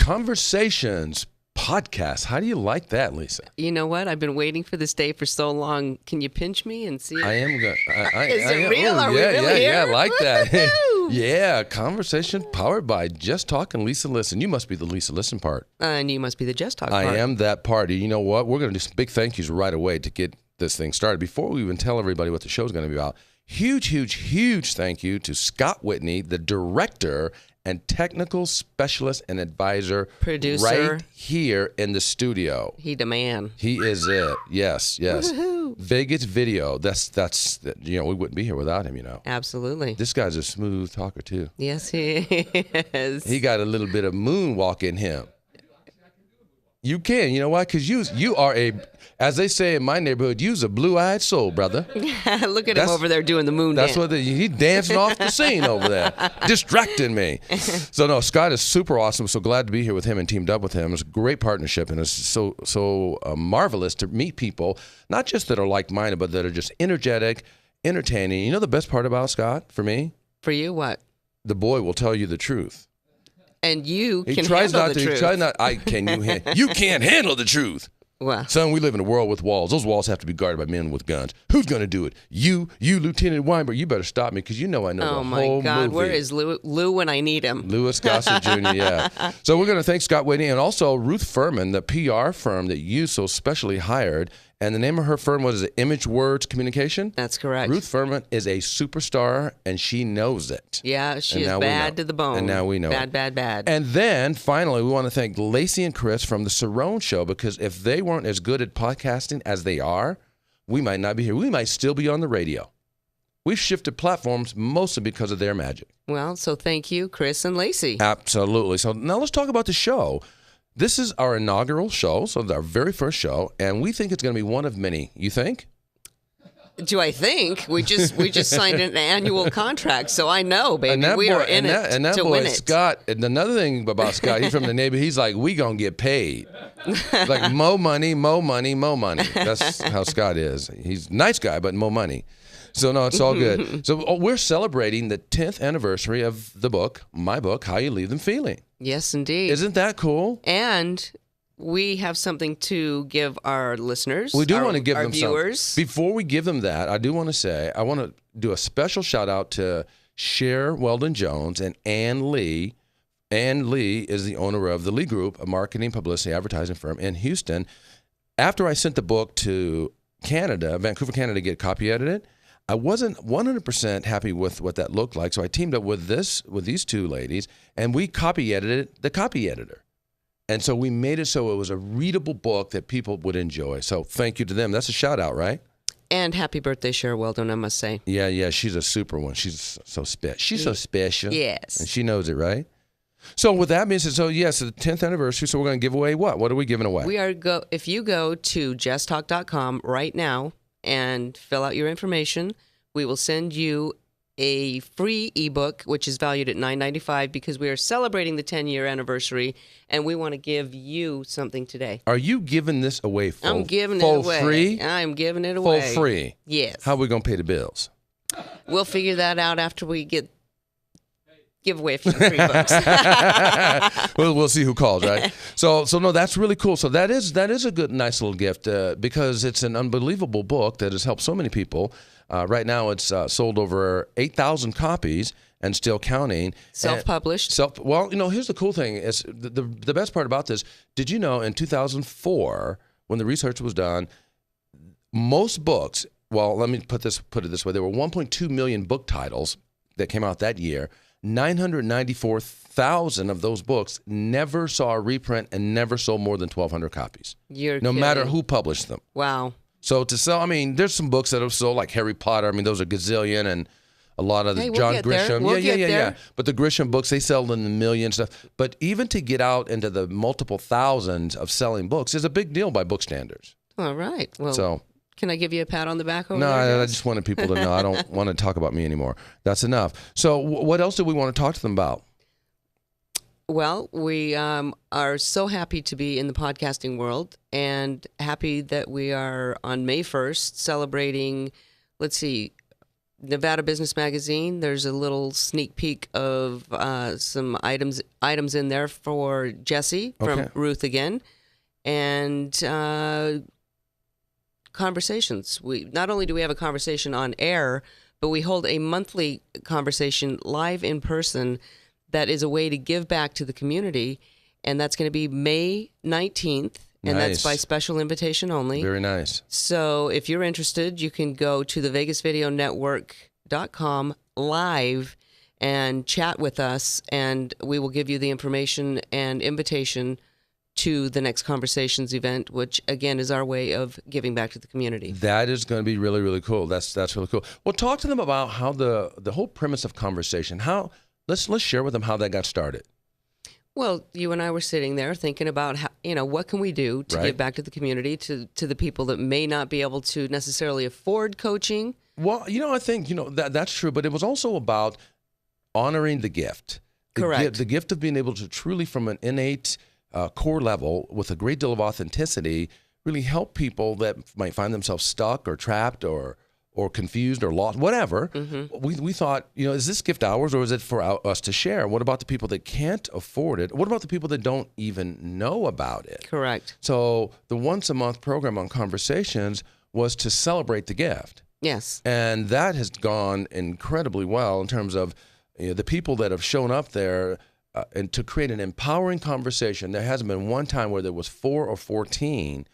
Conversations podcast. How do you like that, Lisa? You know what? I've been waiting for this day for so long. Can you pinch me and see? I am good. Is it real? Are we really here? Yeah, I like that. Yeah, conversation powered by Just Talk and Lisa Listen. You must be the Lisa Listen part. And you must be the Just Talk part. I am that party. You know what? We're going to do some big thank yous right away to get this thing started. Before we even tell everybody what the show is going to be about, huge thank you to Scott Whitney, the director and technical specialist and advisor, producer, right here in the studio. He the man. He is it. Yes. Woo-hoo. Vegas Video. That's we wouldn't be here without him. Absolutely. This guy's a smooth talker too. Yes, he is. He got a little bit of moonwalk in him. You can. You know why? Because you are as they say in my neighborhood, you's a blue-eyed soul, brother. Look at him over there doing the moon dance. That's what he's dancing off the scene over there, distracting me. So no, Scott is super awesome. So glad to be here with him and teamed up with him. It's a great partnership, and it's so marvelous to meet people, not just that are like-minded, but that are just energetic, entertaining. You know the best part about Scott for me? For you, what? The boy will tell you the truth. And you He can tries handle not the to. truth. He tries not. You can't handle the truth. Well, Son, we live in a world with walls. Those walls have to be guarded by men with guns. Who's going to do it? You, Lieutenant Weinberg. You better stop me because you know I know the whole movie. Oh, my God. Where is Lou when I need him? Louis Gossett Jr., yeah. So we're going to thank Scott Whitney and also Ruth Furman, the PR firm that you so specially hired. And the name of her firm was Image Words Communication. That's correct. Ruth Furman is a superstar, and she knows it. Yeah, she is bad to the bone. And now we know it. Bad. And then, finally, we want to thank Lacey and Chris from The Cerrone Show, because if they weren't as good at podcasting as they are, we might not be here. We might still be on the radio. We've shifted platforms mostly because of their magic. Well, so thank you, Chris and Lacey. Absolutely. So now let's talk about the show. This is our inaugural show, so it's our very first show, and we think it's going to be one of many. You think? Do I think? We just signed an annual contract, so I know, baby. We are in it to win it. Scott, and another thing about Scott, he's from the neighborhood. He's like, we going to get paid. Like, mo money. That's how Scott is. He's a nice guy, but mo money. So, no, it's all good. So, we're celebrating the 10th anniversary of the book, my book, How You Leave Them Feeling. Yes, indeed. Isn't that cool? And we have something to give our listeners. We do want to give them viewers. something. Before we give them that, I do want to say, I want to do a special shout out to Cher Weldon Jones and Ann Lee. Ann Lee is the owner of the Lee Group, a marketing, publicity, advertising firm in Houston. After I sent the book to Canada, Vancouver, Canada, to get copy edited, I wasn't 100% happy with what that looked like, so I teamed up with these two ladies, and we copy edited the copy editor. And so we made it so it was a readable book that people would enjoy. So thank you to them. That's a shout out, right? And happy birthday, Cher Weldon, I must say. Yeah, she's a super one. She's so special. She's so special. Yes. And she knows it, right? So with that being said, so yes, the 10th anniversary, so we're going to give away what? What are we giving away? If you go to justtalk.com right now and fill out your information, we will send you a free ebook, which is valued at $9.95 because we are celebrating the 10-year anniversary, and we want to give you something today. Are you giving this away I'm giving it away. Free? I'm giving it away. Full free? Yes. How are we going to pay the bills? We'll figure that out after we give away a few free books. We'll see who calls, right? So no, that's really cool. So that is a good, nice little gift because it's an unbelievable book that has helped so many people. Right now, it's sold over 8,000 copies and still counting. Self-published. Well, here's the cool thing is the best part about this. Did you know in 2004, when the research was done, most books? Well, let me put it this way: there were 1.2 million book titles that came out that year. 994,000 of those books never saw a reprint and never sold more than 1,200 copies. You're no kidding. matter who published them. Wow. So to sell, there's some books that have sold like Harry Potter. Those are gazillion, and a lot of the John Grisham. Yeah. But the Grisham books, they sell in the millions stuff. But even to get out into the multiple thousands of selling books is a big deal by book standards. All right. Well, can I give you a pat on the back over there? No, I just wanted people to know. I don't want to talk about me anymore. That's enough. So what else do we want to talk to them about? Well, we are so happy to be in the podcasting world and happy that we are on May 1st celebrating, Nevada Business Magazine. There's a little sneak peek of some items in there for Jesse from Okay. Ruth again, and conversations. We not only do we have a conversation on air, but we hold a monthly conversation live in person. That is a way to give back to the community, and that's going to be May 19th, and Nice. that's by special invitation only. Very nice. So if you're interested, you can go to the VegasVideoNetwork.com live and chat with us, and we will give you the information and invitation to the next Conversations event, which again is our way of giving back to the community. That is going to be really, really cool. That's really cool. Well, talk to them about how the whole premise of conversation. Let's share with them how that got started. Well, you and I were sitting there thinking about how, what can we do to Right. give back to the community, to the people that may not be able to necessarily afford coaching. Well, I think that's true, but it was also about honoring the gift. Correct. The gift of being able to truly, from an innate core level, with a great deal of authenticity, really help people that might find themselves stuck or trapped or confused or lost, whatever. We thought, is this gift ours or is it for us to share? What about the people that can't afford it? What about the people that don't even know about it? Correct. So the once a month program on Conversations was to celebrate the gift. Yes. And that has gone incredibly well in terms of the people that have shown up there and to create an empowering conversation. There hasn't been one time where there was 4 or 14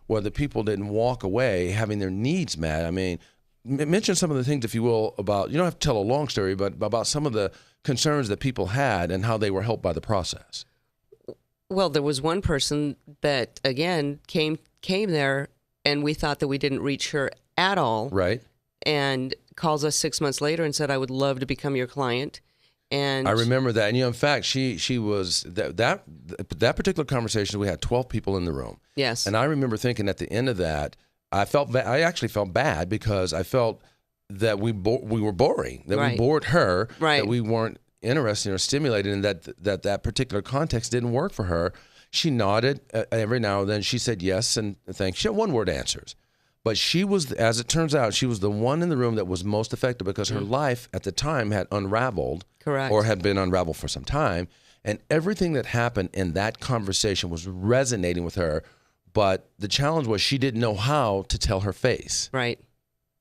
where the people didn't walk away having their needs met. I mean, mention some of the things, if you will, about, you don't have to tell a long story, but about some of the concerns that people had and how they were helped by the process. Well, there was one person that, again, came there, and we thought that we didn't reach her at all. Right. And calls us 6 months later and said, I would love to become your client. And I remember that. And in fact, she was, that particular conversation, we had 12 people in the room. Yes. And I remember thinking at the end of that, I actually felt bad because I felt that we were boring, that Right. we bored her, Right. that we weren't interested or stimulated, and that particular context didn't work for her. She nodded every now and then. She said yes and thanks. She had one-word answers. But she was, as it turns out, she was the one in the room that was most affected because her life at the time had unraveled. Correct. Or had been unraveled for some time. And everything that happened in that conversation was resonating with her. But the challenge was she didn't know how to tell her face. Right.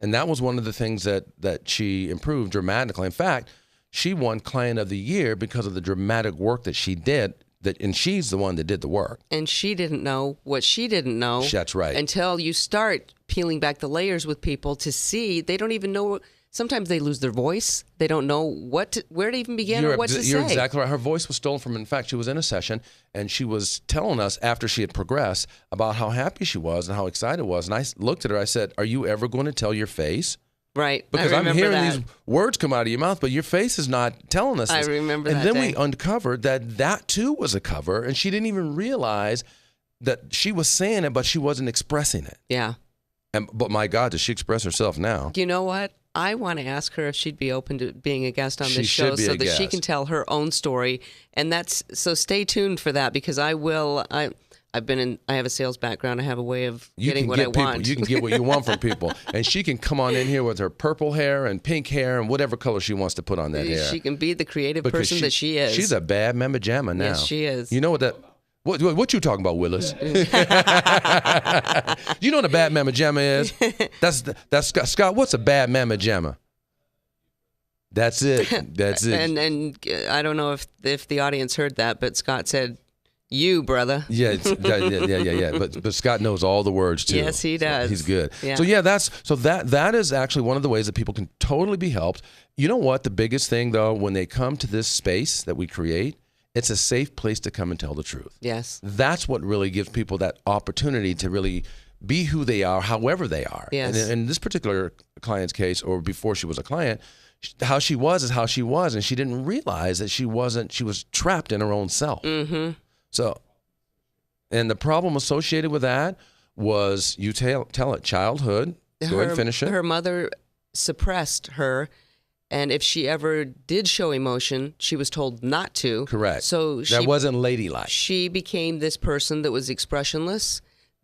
And that was one of the things that she improved dramatically. In fact, she won Client of the Year because of the dramatic work that she did. And she's the one that did the work. And she didn't know what she didn't know. That's right. Until you start peeling back the layers with people to see, they don't even know. Sometimes they lose their voice. They don't know where to even begin or what to say. You're exactly right. Her voice was stolen from, in fact, she was in a session and she was telling us after she had progressed about how happy she was and how excited it was. And I looked at her, I said, are you ever going to tell your face? Right. Because I I'm remember hearing that. these words come out of your mouth, but your face is not telling us this. I remember and that then day. we uncovered that too was a cover, and she didn't even realize that she was saying it, but she wasn't expressing it. Yeah. But my God, does she express herself now? You know what? I want to ask her if she'd be open to being a guest on She this show should be so a that she guest. can tell her own story. And so stay tuned for that because I will. I have a sales background. I have a way of getting what I want. You can get what you want from people. And she can come on in here with her purple hair and pink hair and whatever color she wants to put on that hair. She can be the creative Because person that she is. She's a bad mamma jamma now. Yes, she is. You know what that... What you talking about, Willis? You know what a bad mamma jamma is? That's Scott. What's a bad mamma jamma? That's it. That's it. And I don't know if the audience heard that, but Scott said, "You, brother." Yeah. But Scott knows all the words too. Yes, he does. So he's good. Yeah. So that is actually one of the ways that people can totally be helped. You know what? The biggest thing though, when they come to this space that we create, it's a safe place to come and tell the truth. Yes. That's what really gives people that opportunity to really be who they are, however they are. Yes. And in this particular client's case, or before she was a client, how she was is how she was, and she didn't realize that she wasn't. She was trapped in her own self. Mm-hmm. So, and the problem associated with that was you tell it childhood. Go ahead and finish it. Her mother suppressed her, and if she ever did show emotion, she was told not to. Correct. So that wasn't ladylike. she became this person that was expressionless,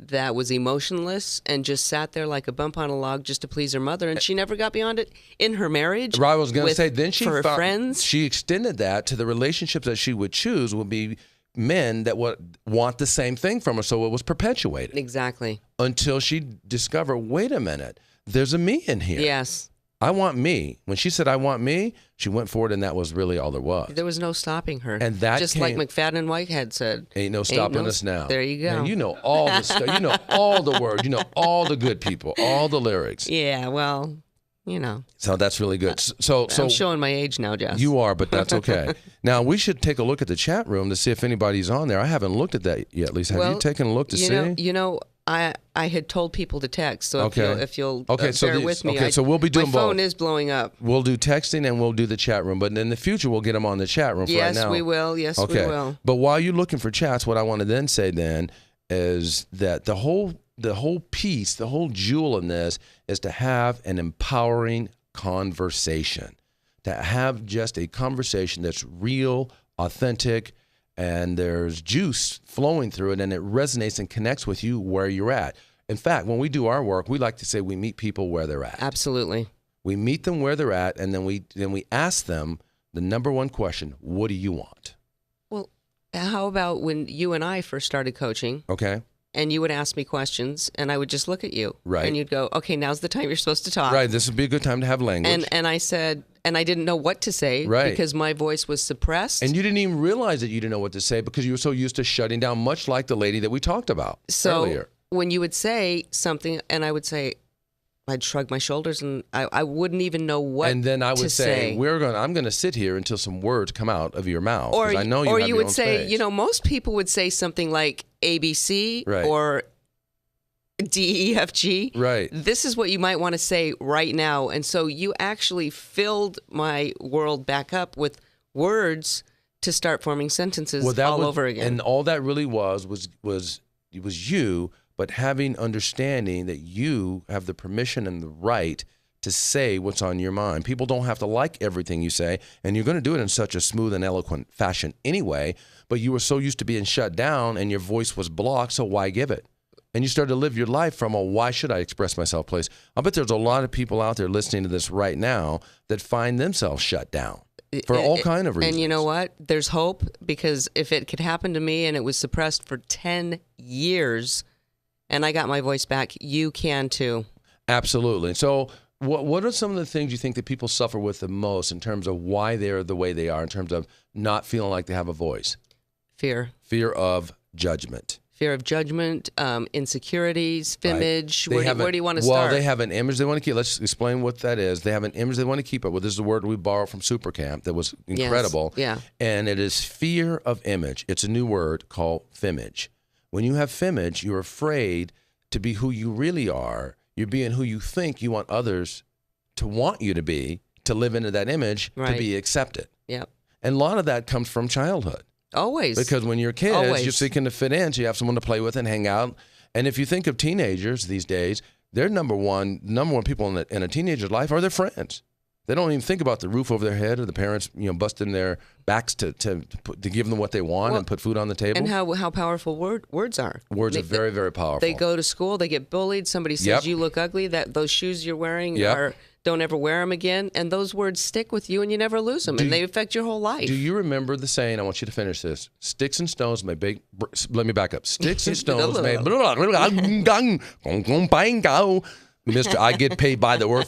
that was emotionless and just sat there like a bump on a log just to please her mother, and she never got beyond it in her marriage. Right, I was going to say, then for her friends. She extended that to the relationships that she would choose would be men that would want the same thing from her, so it was perpetuated. Exactly. Until she discovered, wait a minute, there's a me in here. Yes. I want me. When she said, I want me, she went forward, and that was really all there was. There was no stopping her. And that just like McFadden and Whitehead said. Ain't no stopping us now. There you go. And you know all the stuff. You know all the words. You know all the good people, all the lyrics. Yeah, well, So that's really good. So I'm showing my age now, Jess. You are, but that's okay. Now, we should take a look at the chat room to see if anybody's on there. I haven't looked at that yet, Lisa. Have you taken a look to see? I had told people to text, so if you'll bear with me. Okay, so we'll be doing both. My phone is blowing up. We'll do texting and we'll do the chat room, but in the future we'll get them on the chat room. For right now. Yes, we will. Yes, we will. But while you're looking for chats, what I want to then say then is that the whole piece, the whole jewel in this is to have an empowering conversation, to have just a conversation that's real, authentic, and there's juice flowing through it, and it resonates and connects with you where you're at. In fact, when we do our work, we like to say we meet people where they're at. Absolutely. We meet them where they're at, and then we ask them the number one question: what do you want? Well, how about when you and I first started coaching? Okay. And you would ask me questions, and I would just look at you. Right. And you'd go, okay, now's the time you're supposed to talk. Right. This would be a good time to have language. And I said, and I didn't know what to say because my voice was suppressed. And you didn't even realize that you didn't know what to say because you were so used to shutting down, much like the lady that we talked about earlier. So when you would say something, and I would say, I'd shrug my shoulders, and I wouldn't even know what to say. And then I would say, I'm going to sit here until some words come out of your mouth. Or I know you have you your would own say, space. Most people would say something like ABC or DEFG. Right. This is what you might want to say right now. And so you actually filled my world back up with words to start forming sentences over again. And all that really was you, but having understanding that you have the permission and the right to say what's on your mind. People don't have to like everything you say, and you're going to do it in such a smooth and eloquent fashion anyway, but you were so used to being shut down and your voice was blocked, so why give it? And you started to live your life from a why should I express myself place. I bet there's a lot of people out there listening to this right now that find themselves shut down for all kind of reasons. And you know what? There's hope, because if it could happen to me and it was suppressed for 10 years and I got my voice back, you can too. Absolutely. So what are some of the things you think that people suffer with the most in terms of why they're the way they are, in terms of not feeling like they have a voice? Fear. Fear of judgment. Fear of judgment, insecurities, image. Where do you want to start? Well, they have an image they want to keep. Let's explain what that is. They have an image they want to keep up with. This is a word we borrowed from Supercamp that was incredible. Yes. Yeah. And it is fear of image. It's a new word called femage. When you have femage, you're afraid to be who you really are. You're being who you think you want others to want you to be, to live into that image, to be accepted. Yep. And a lot of that comes from childhood. Always. Because when you're kids, you're seeking to fit in, so you have someone to play with and hang out. And if you think of teenagers these days, their number one people in a teenager's life are their friends. They don't even think about the roof over their head or the parents, busting their backs to give them what they want and put food on the table. And how powerful words are. Words are very, very powerful. They go to school, they get bullied. Somebody says you look ugly. That those shoes you're wearing don't ever wear them again. And those words stick with you, and you never lose them, and they affect your whole life. Do you remember the saying? I want you to finish this. Sticks and stones may break. Let me back up. Sticks and stones may. Mr. I get paid by the word.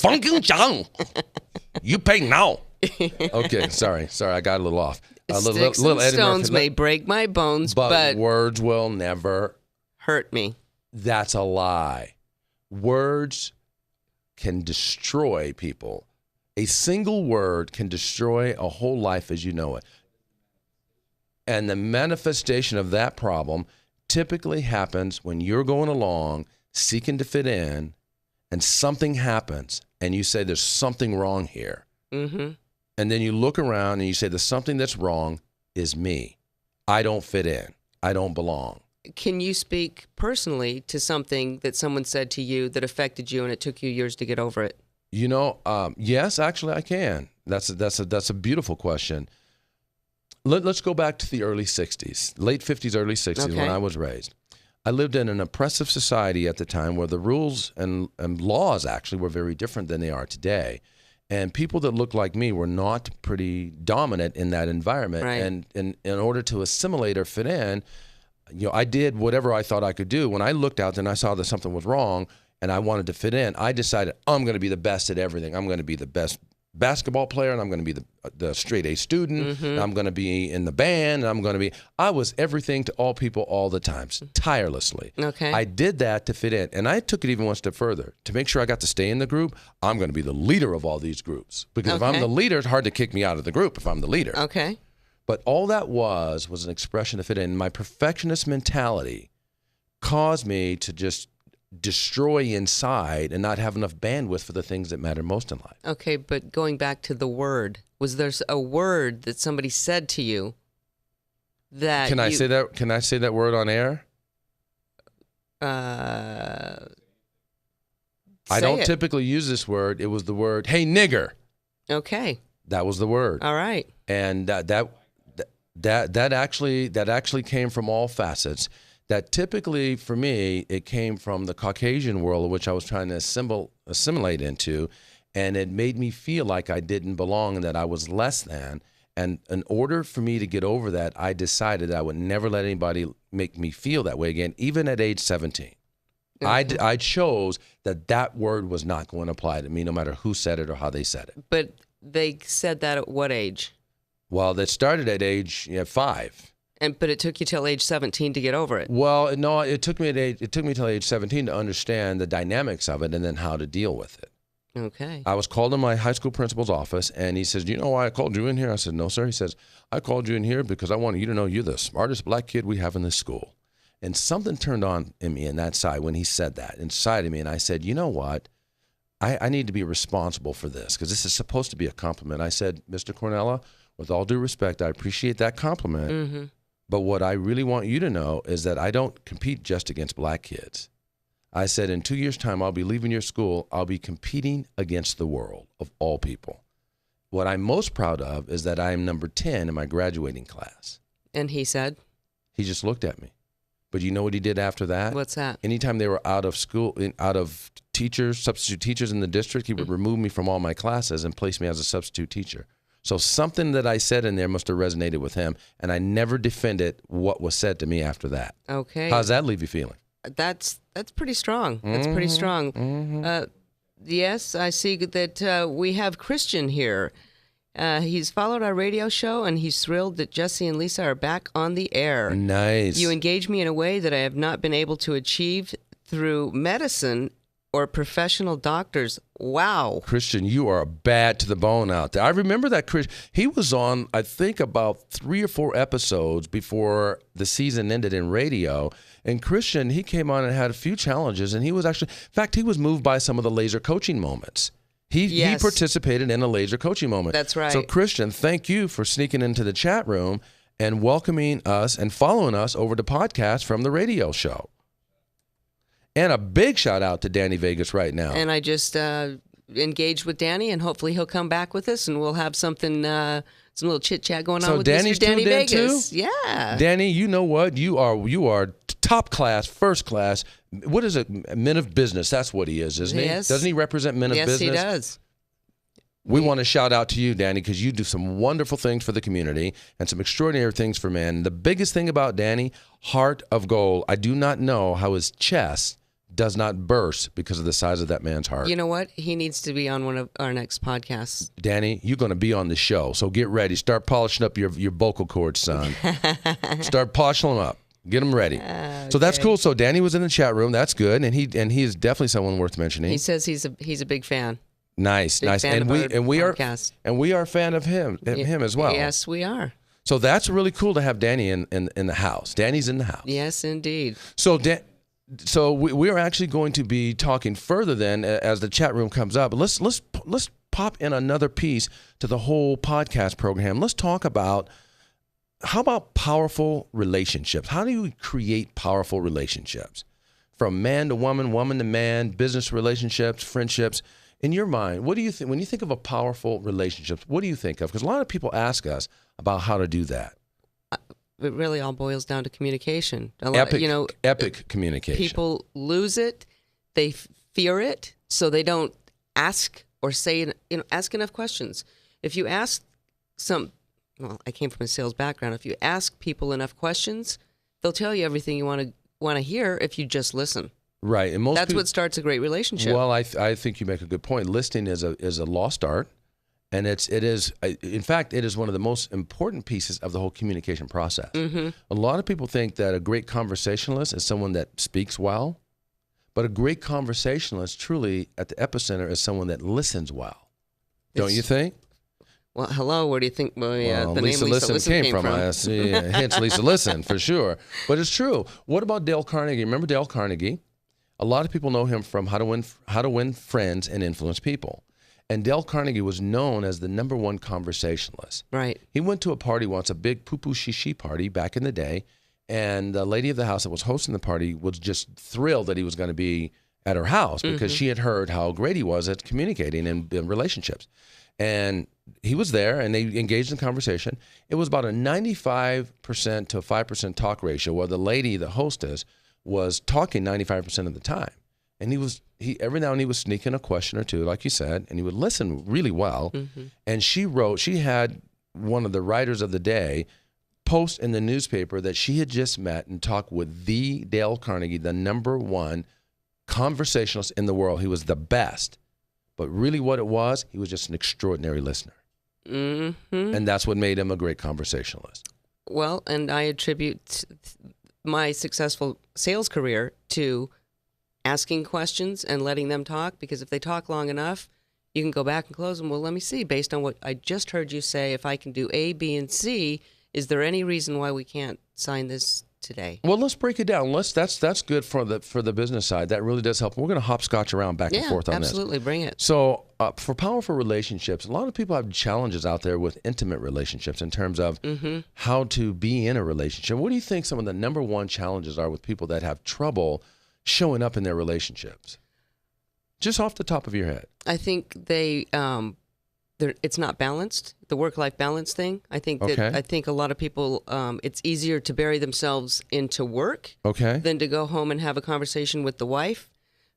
You pay now. Okay, sorry, I got a little off. Sticks and stones may break my bones, but words will never hurt me. That's a lie. Words can destroy people. A single word can destroy a whole life as you know it. And the manifestation of that problem typically happens when you're going along seeking to fit in, and something happens and you say there's something wrong here. Mm-hmm. And then you look around and you say the something that's wrong is me. I don't fit in. I don't belong. Can you speak personally to something that someone said to you that affected you and it took you years to get over it? Yes, actually I can. That's a beautiful question. Let's go back to the early 60s, late 50s, early 60s when I was raised. I lived in an oppressive society at the time where the rules and laws actually were very different than they are today. And people that looked like me were not pretty dominant in that environment. Right. And in order to assimilate or fit in, I did whatever I thought I could do. When I looked out and I saw that something was wrong and I wanted to fit in, I decided I'm going to be the best at everything. I'm going to be the best basketball player, and I'm going to be the straight A student, and I'm going to be in the band, and I was everything to all people all the time, tirelessly. Okay. I did that to fit in, and I took it even one step further. To make sure I got to stay in the group, I'm going to be the leader of all these groups. Because if I'm the leader, it's hard to kick me out of the group if I'm the leader. Okay. But all that was an expression to fit in. My perfectionist mentality caused me to just destroy inside and not have enough bandwidth for the things that matter most in life. Okay, but going back to the word, was there a word that somebody said to you that Can I say that? Can I say that word on air? I I don't typically use this word. It was the word, "Hey nigger." Okay. That was the word. All right. And that actually came from all facets. That typically, for me, it came from the Caucasian world, which I was trying to assimilate into, and it made me feel like I didn't belong and that I was less than. And in order for me to get over that, I decided I would never let anybody make me feel that way again, even at age 17. Okay. I chose that word was not going to apply to me, no matter who said it or how they said it. But they said that at what age? Well, that started at age 5. But it took you till age 17 to get over it. Well, no, it took me till age 17 to understand the dynamics of it and then how to deal with it. Okay. I was called in my high school principal's office, and he says, "Do you know why I called you in here?" I said, "No, sir." He says, "I called you in here because I want you to know you're the smartest black kid we have in this school." And something turned on in me in that side when he said that inside of me, and I said, "You know what? I need to be responsible for this because this is supposed to be a compliment." I said, "Mr. Cornella, with all due respect, I appreciate that compliment. Mm-hmm. But what I really want you to know is that I don't compete just against black kids." I said, "In 2 years' time, I'll be leaving your school. I'll be competing against the world of all people. What I'm most proud of is that I am number 10 in my graduating class." And he said? He just looked at me. But you know what he did after that? What's that? Anytime they were out of school, out of teachers, substitute teachers in the district, he would remove me from all my classes and place me as a substitute teacher. So something that I said in there must have resonated with him, and I never defended what was said to me after that. Okay. How's that leave you feeling? That's pretty strong. That's pretty strong. Mm-hmm. Yes, I see that we have Christian here. He's followed our radio show, and he's thrilled that Jesse and Lisa are back on the air. Nice. You engage me in a way that I have not been able to achieve through medicine or professional doctors. Wow. Christian, you are bad to the bone out there. I remember that Christian. He was on, I think, about 3 or 4 episodes before the season ended in radio. And Christian, he came on and had a few challenges. And he was actually, in fact, he was moved by some of the laser coaching moments. He participated in a laser coaching moment. That's right. So, Christian, thank you for sneaking into the chat room and welcoming us and following us over to podcast from the radio show. And a big shout out to Danny Vegas right now. And I just engaged with Danny, and hopefully he'll come back with us, and we'll have something, some little chit chat going on with Danny's Mr. Danny tuned in Vegas. too? Yeah. Danny, you know what? You are top class, first class. What is it? Men of business. That's what he is, isn't he? Yes. Doesn't he represent men of business? Yes, he does. We want to shout out to you, Danny, because you do some wonderful things for the community and some extraordinary things for men. The biggest thing about Danny, heart of gold. I do not know how his chest does not burst because of the size of that man's heart. You know what? He needs to be on one of our next podcasts. Danny, you're going to be on the show, so get ready. Start polishing up your vocal cords, son. Start polishing them up. Get them ready. So that's cool. So Danny was in the chat room. That's good, and he is definitely someone worth mentioning. He says he's a big fan. Nice, Big nice, fan and of we our are podcast. and we are a fan of him as well. Yes, we are. So that's really cool to have Danny in the house. Danny's in the house. Yes, indeed. So we are actually going to be talking further then as the chat room comes up. Let's pop in another piece to the whole podcast program. Let's talk about how about powerful relationships? How do you create powerful relationships? From man to woman, woman to man, business relationships, friendships. In your mind, what do you think when you think of a powerful relationship? What do you think of? Because a lot of people ask us about how to do that. it really all boils down to communication. A lot, Epic communication. people lose it. They fear it, so they don't ask or say, ask enough questions. If you ask I came from a sales background. If you ask people enough questions, they'll tell you everything you want to hear if you just listen. Right, and that's what starts a great relationship. Well, I think you make a good point. Listening is a lost art, and it is one of the most important pieces of the whole communication process. Mm-hmm. A lot of people think that a great conversationalist is someone that speaks well, but a great conversationalist truly at the epicenter is someone that listens well. Don't you think? Well, hello. Where do you think the name Lisa Listen came from? Hence Lisa Listen, for sure. But it's true. What about Dale Carnegie? Remember Dale Carnegie? A lot of people know him from How to Win Friends and Influence People. And Dale Carnegie was known as the #1 conversationalist. Right. He went to a party once, a big poo-poo shishi party back in the day, and the lady of the house that was hosting the party was just thrilled that he was going to be at her house because she had heard how great he was at communicating in relationships. And he was there, and they engaged in conversation. It was about a 95% to a 5% talk ratio, where the lady, the hostess, was talking 95% of the time. And he every now and then he was sneaking a question or two, like you said, and he would listen really well. Mm-hmm. And she had one of the writers of the day post in the newspaper that she had just met and talked with the Dale Carnegie, the #1 conversationalist in the world. He was the best. But really what it was, he was just an extraordinary listener. Mm-hmm. And that's what made him a great conversationalist. Well, and I attribute my successful sales career to asking questions and letting them talk, because if they talk long enough, you can go back and close them. Well, let me see, based on what I just heard you say, if I can do A, B, and C, is there any reason why we can't sign this today? Well, let's break it down. That's good for the business side. That really does help. We're going to hopscotch around back and forth on this. Absolutely. Bring it. So for powerful relationships, a lot of people have challenges out there with intimate relationships in terms of how to be in a relationship. What do you think some of the #1 challenges are with people that have trouble showing up in their relationships? Just off the top of your head. I think it's not balanced, the work-life balance thing. I think a lot of people, it's easier to bury themselves into work than to go home and have a conversation with the wife,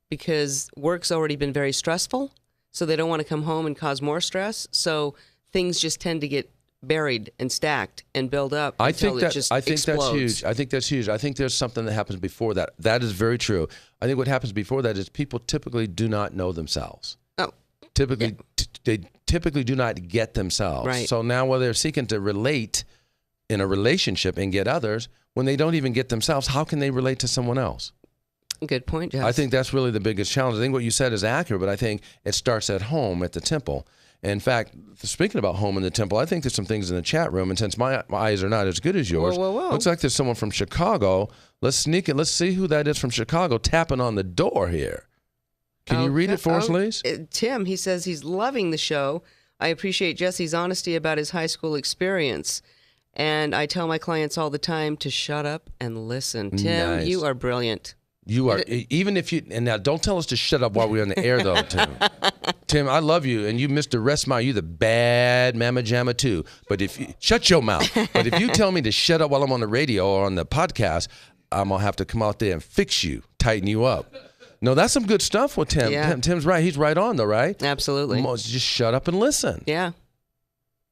because work's already been very stressful, so they don't want to come home and cause more stress. So things just tend to get buried and stacked and build up until it just explodes. That's huge. I think that's huge. I think there's something that happens before that. That is very true. I think what happens before that is people typically do not know themselves. They typically do not get themselves. Right. So now while they're seeking to relate in a relationship and get others, when they don't even get themselves, how can they relate to someone else? Good point, Jeff. I think that's really the biggest challenge. I think what you said is accurate, but I think it starts at home, at the temple. In fact, speaking about home and the temple, I think there's some things in the chat room, and since my eyes are not as good as yours, whoa. Looks like there's someone from Chicago. Let's sneak it. Let's see who that is from Chicago tapping on the door here. Can you read it for us, Lise? Tim, he says he's loving the show. I appreciate Jesse's honesty about his high school experience. And I tell my clients all the time to shut up and listen. Tim, Nice. you are brilliant. You are, even if you, and now don't tell us to shut up while we're on the air, though, Tim. Tim, I love you, and you, Mr. Restmeyer, you the bad mamma jamma, too. But shut your mouth. But if you tell me to shut up while I'm on the radio or on the podcast, I'm going to have to come out there and fix you, tighten you up. No, that's some good stuff with Tim. Yeah. Tim's right. He's right on, though, right? Absolutely. Just shut up and listen. Yeah.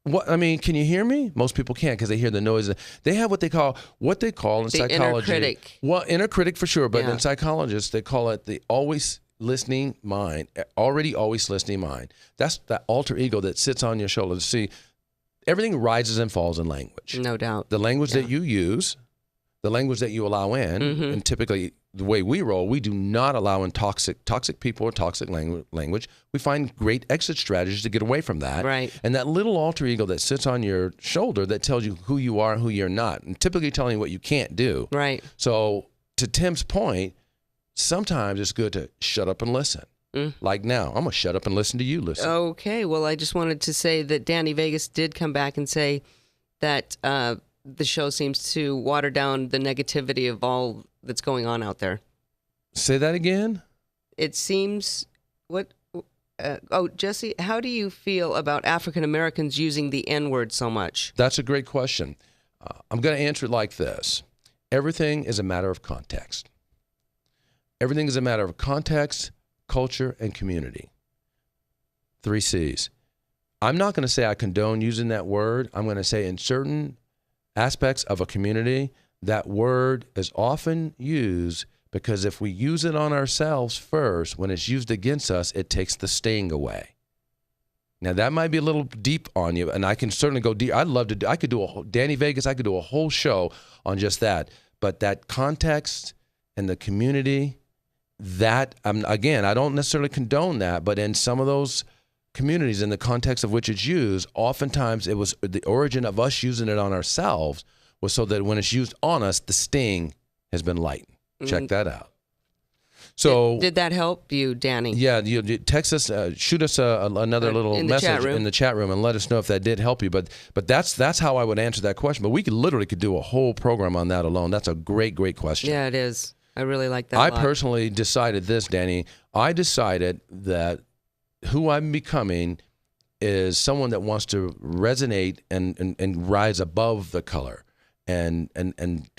What I mean, can you hear me? Most people can't because they hear the noise. They have what they call in the psychology. Inner critic. Well, inner critic for sure, but Yeah. in psychologists they call it the always listening mind, already always listening mind. That's that alter ego that sits on your shoulder. See, everything rises and falls in language. No doubt. The language that you use, the language that you allow in, and typically the way we roll, we do not allow in toxic people or toxic language. We find great exit strategies to get away from that. Right. And that little alter ego that sits on your shoulder that tells you who you are and who you're not, and typically telling you what you can't do. Right. So to Tim's point, sometimes it's good to shut up and listen. Like now, I'm going to shut up and listen to you listen. Okay. Well, I just wanted to say that Danny Vegas did come back and say that the show seems to water down the negativity of all that's going on out there. Say that again? It seems Jesse, how do you feel about African Americans using the N-word so much? That's a great question. I'm going to answer it like this. Everything is a matter of context. Everything is a matter of context, culture, and community. 3 C's. I'm not going to say I condone using that word. I'm going to say in certain aspects of a community, that word is often used because if we use it on ourselves first, when it's used against us, it takes the sting away. Now, that might be a little deep on you, and I can certainly go deep. I'd love to do, I could do Danny Vegas, I could do a whole show on just that. But that context and the community, that, again, I don't necessarily condone that, but in some of those communities, in the context of which it's used, oftentimes it was the origin of us using it on ourselves was so that when it's used on us, the sting has been lightened. Check that out. So did that help you, Danny? Yeah, you text us, shoot us another little message in the chat room, and let us know if that did help you. But that's how I would answer that question. But we could do a whole program on that alone. That's a great question. Yeah, it is. I really like that. I personally decided this, Danny. I decided that who I'm becoming is someone that wants to resonate and rise above the color and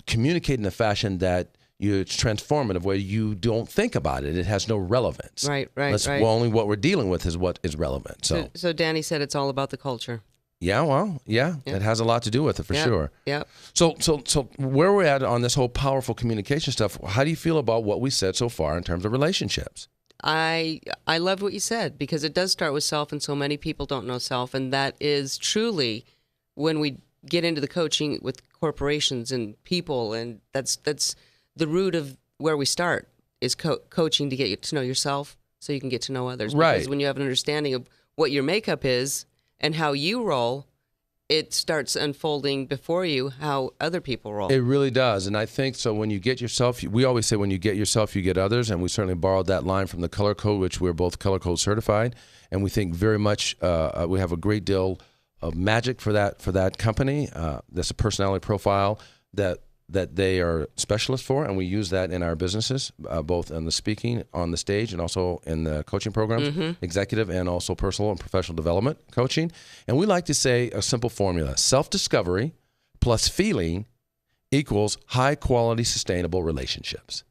communicate in a fashion that it's transformative, where you don't think about it. It has no relevance. Right. Well, only what we're dealing with is what is relevant. So Danny said it's all about the culture. Yeah, well, yeah, it has a lot to do with it for sure. Yeah. So where we're at on this whole powerful communication stuff, how do you feel about what we said so far in terms of relationships? I loved what you said, because it does start with self, and so many people don't know self, and that is truly when we get into the coaching with corporations and people, and that's the root of where we start is coaching to get you to know yourself so you can get to know others. Right. Because when you have an understanding of what your makeup is and how you roll, it starts unfolding before you how other people roll. It really does. And I think so when you get yourself, we always say when you get yourself, you get others. And we certainly borrowed that line from the Color Code, which we're both Color Code certified. And we think very much we have a great deal of magic for that company. That's a personality profile that they are specialists for, and we use that in our businesses, both in the speaking on the stage and also in the coaching programs, executive and also personal and professional development coaching. And we like to say a simple formula: self-discovery plus feeling equals high-quality, sustainable relationships.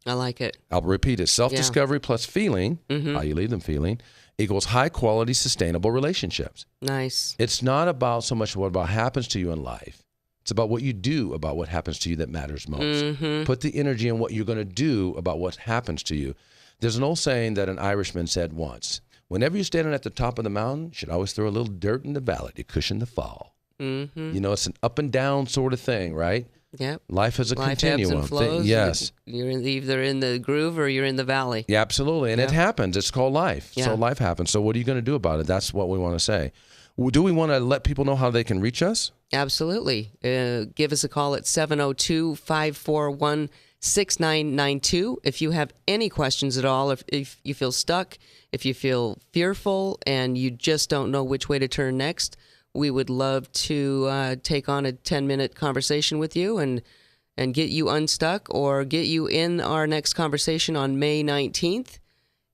I like it. I'll repeat it: self-discovery plus feeling, how you leave them feeling, equals high-quality, sustainable relationships. Nice. It's not about so much what about happens to you in life. It's about what you do about what happens to you that matters most. Put the energy in what you're going to do about what happens to you. There's an old saying that an Irishman said once: whenever you're standing at the top of the mountain, you should always throw a little dirt in the valley to cushion the fall. You know, it's an up and down sort of thing, right? Yep. Life is a continuum. Ebbs and flows. Yes. You're either in the groove or you're in the valley. Yeah, absolutely. And it happens. It's called life. Yeah. So life happens. So what are you going to do about it? That's what we want to say. Do we want to let people know how they can reach us? Absolutely. Give us a call at 702-541-6992. If you have any questions at all, if you feel stuck, if you feel fearful and you just don't know which way to turn next, we would love to take on a 10-minute conversation with you and get you unstuck or get you in our next conversation on May 19th.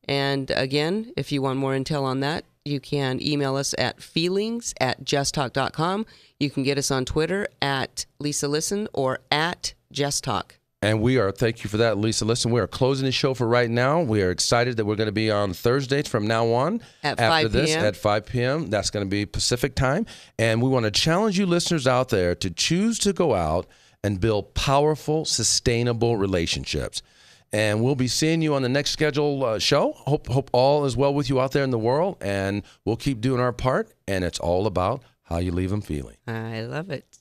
And again, if you want more intel on that, you can email us at feelings@justtalk.com. You can get us on Twitter at Lisa Listen or at Just Talk. And thank you for that, Lisa. Listen, we are closing the show for right now. We are excited that we're going to be on Thursdays from now on. At after 5 this, p.m. at 5 p.m. That's going to be Pacific time. And we want to challenge you listeners out there to choose to go out and build powerful, sustainable relationships. And we'll be seeing you on the next scheduled show. Hope all is well with you out there in the world. And we'll keep doing our part. And it's all about how you leave them feeling. I love it.